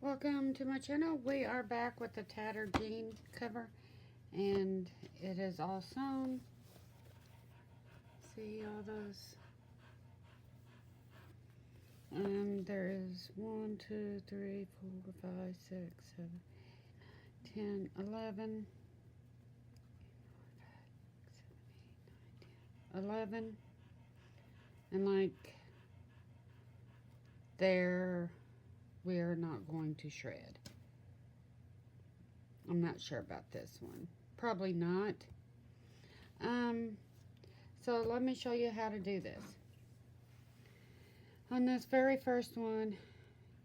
Welcome to my channel. We are back with the tattered jean cover, and it is all sewn. See all those? There is 1, 2, 3, 4, 5, 6, 7, 10, 11, 11, and like there. We are not going to shred. I'm not sure about this one. Probably not. So let me show you how to do this. On this very first one,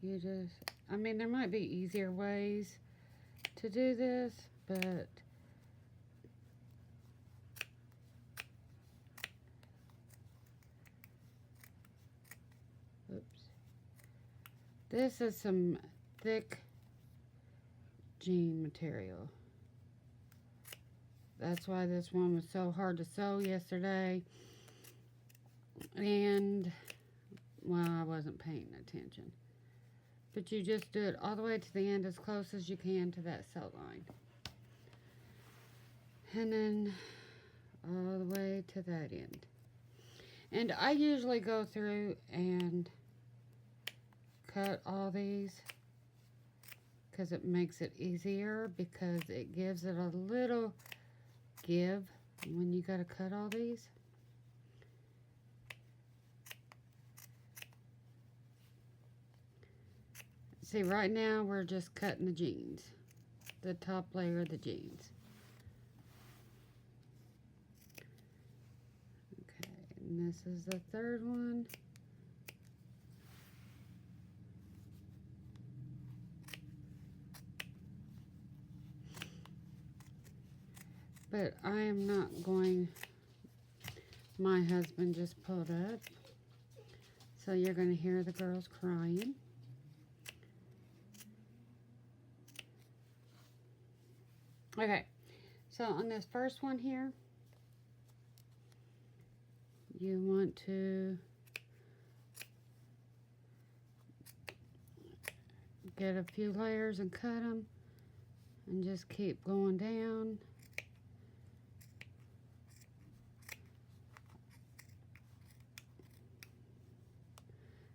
you just, there might be easier ways to do this, but oops. This is some thick jean material. That's why this one was so hard to sew yesterday. And, well, I wasn't paying attention. But you just do it all the way to the end as close as you can to that sew line. And then all the way to that end. And I usually go through and cut all these because it makes it easier, because it gives it a little give when you got to cut all these. See, right now we're just cutting the jeans, the top layer of the jeans. Okay, and this is the third one. But I am not going, my husband just pulled up, so you're going to hear the girls crying. Okay, so on this first one here, you want to get a few layers and cut them, and just keep going down.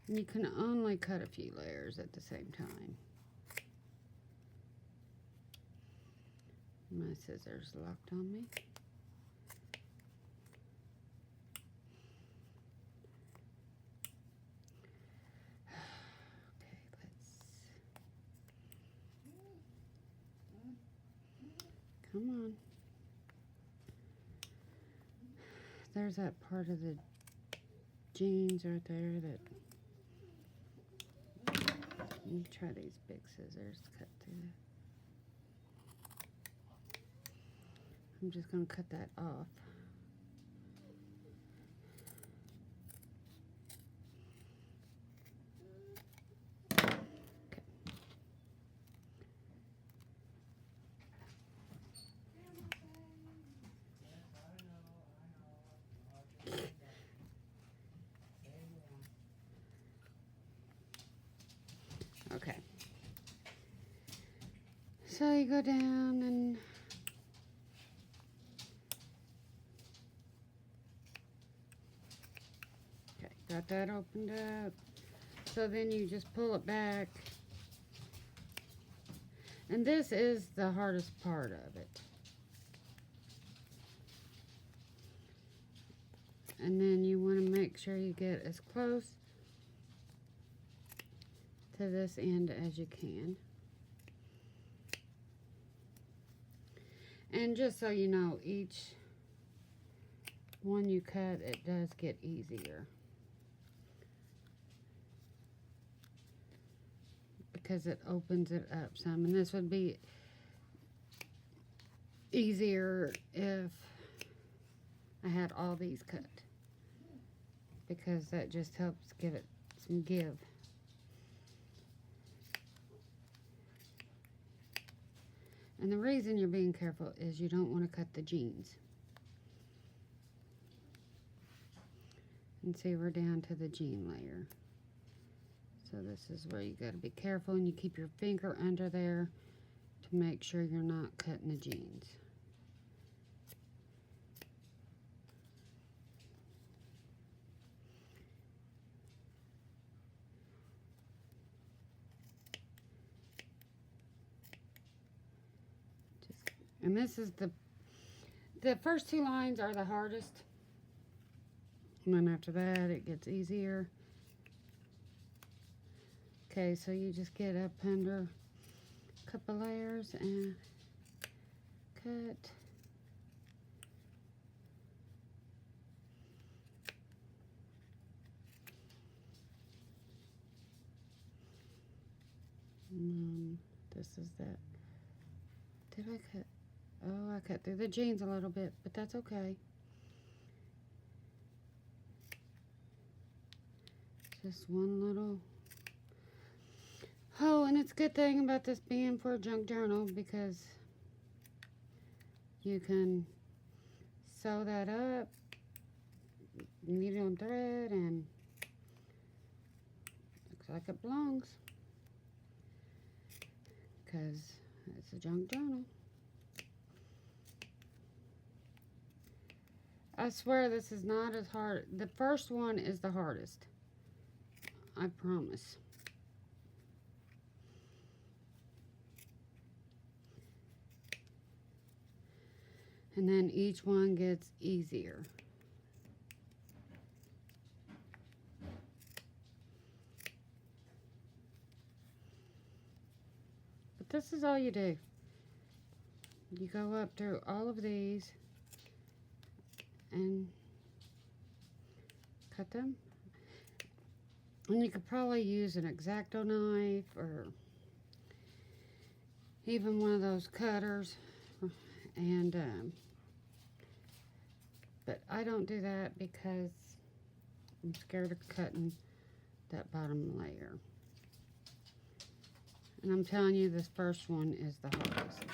And you can only cut a few layers at the same time. My scissors locked on me. Okay, let's... Come on. There's that part of the jeans right there that... Let me try these big scissors to cut through that. I'm just going to cut that off. Okay. Okay. So you go down and okay, got that opened up. So then you just pull it back. And this is the hardest part of it. And then you want to make sure you get as close to this end as you can. And just so you know, each one you cut, it does get easier, because it opens it up some. And this would be easier if I had all these cut, because that just helps give it some give. And the reason you're being careful is you don't want to cut the jeans. And see, we're down to the jean layer. So this is where you got to be careful and you keep your finger under there to make sure you're not cutting the jeans. And this is the first two lines are the hardest. And then after that, it gets easier. Okay, so you just get up under a couple layers and cut. This is that. Did I cut? Oh, I cut through the jeans a little bit, but that's okay. Just one little. Oh, and it's a good thing about this being for a junk journal because you can sew that up, needle and thread, and looks like it belongs because it's a junk journal. I swear this is not as hard. The first one is the hardest. I promise. And then each one gets easier. But this is all you do. You go up through all of these and cut them. And you could probably use an X-Acto knife or even one of those cutters. And but I don't do that because I'm scared of cutting that bottom layer. And I'm telling you, this first one is the hardest.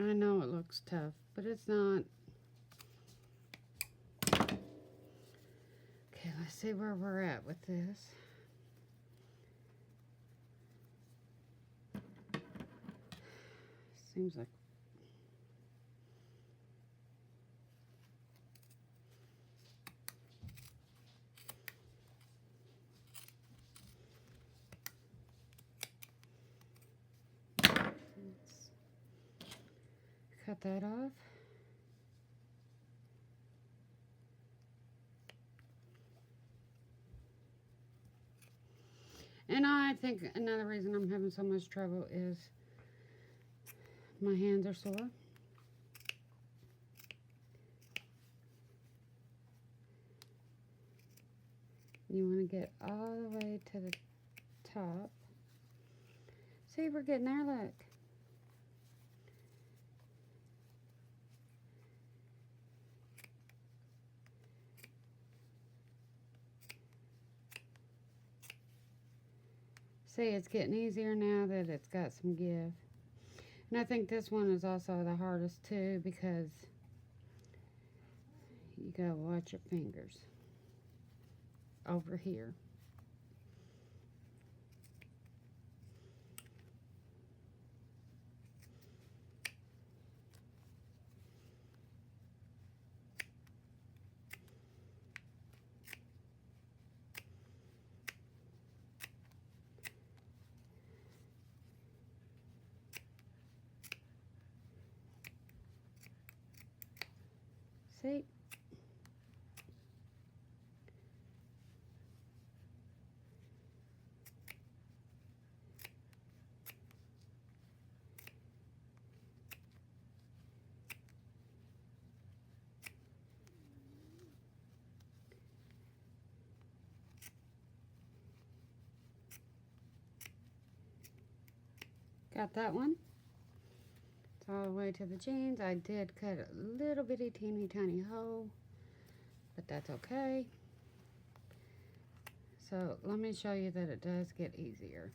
I know it looks tough, but it's not. Okay, let's see where we're at with this. Seems like cut that off. And I think another reason I'm having so much trouble is my hands are sore. You want to get all the way to the top. See, we're getting there, look. See, it's getting easier now that it's got some give. And I think this one is also the hardest too because you gotta watch your fingers over here. See? Got that one. It's all the way to the jeans. I did cut a little bitty teeny tiny hole, but that's okay. So let me show you that it does get easier.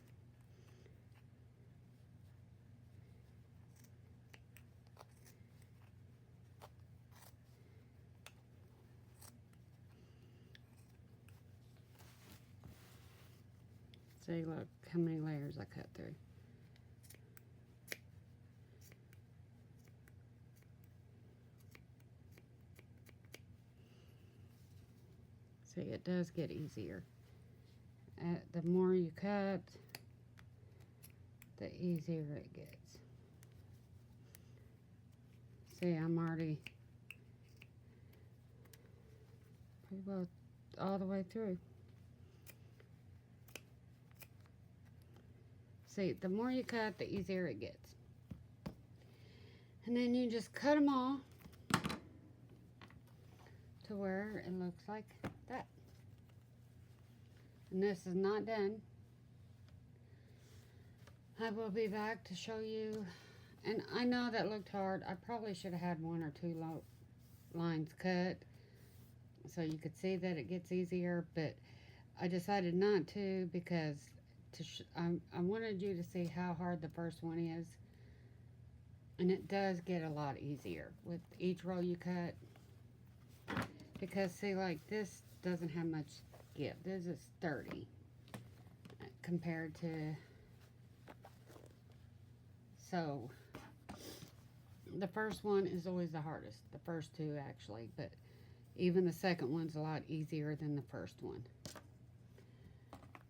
See, look how many layers I cut through. See, it does get easier. The more you cut, the easier it gets. See, I'm already pretty well all the way through. See, the more you cut, the easier it gets. And then you just cut them all to where it looks like that. And this is not done. I will be back to show you. And I know that looked hard. I probably should have had 1 or 2 lines cut so you could see that it gets easier, but I decided not to because I wanted you to see how hard the first one is, and it does get a lot easier with each row you cut, because see, like this doesn't have much give. This is sturdy compared to, so the first one is always the hardest, the first 2 actually, but even the second one's a lot easier than the first one.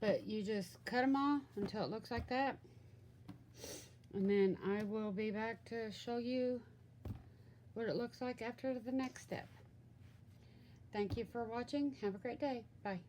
But you just cut them off until it looks like that. And then I will be back to show you what it looks like after the next step. Thank you for watching. Have a great day. Bye.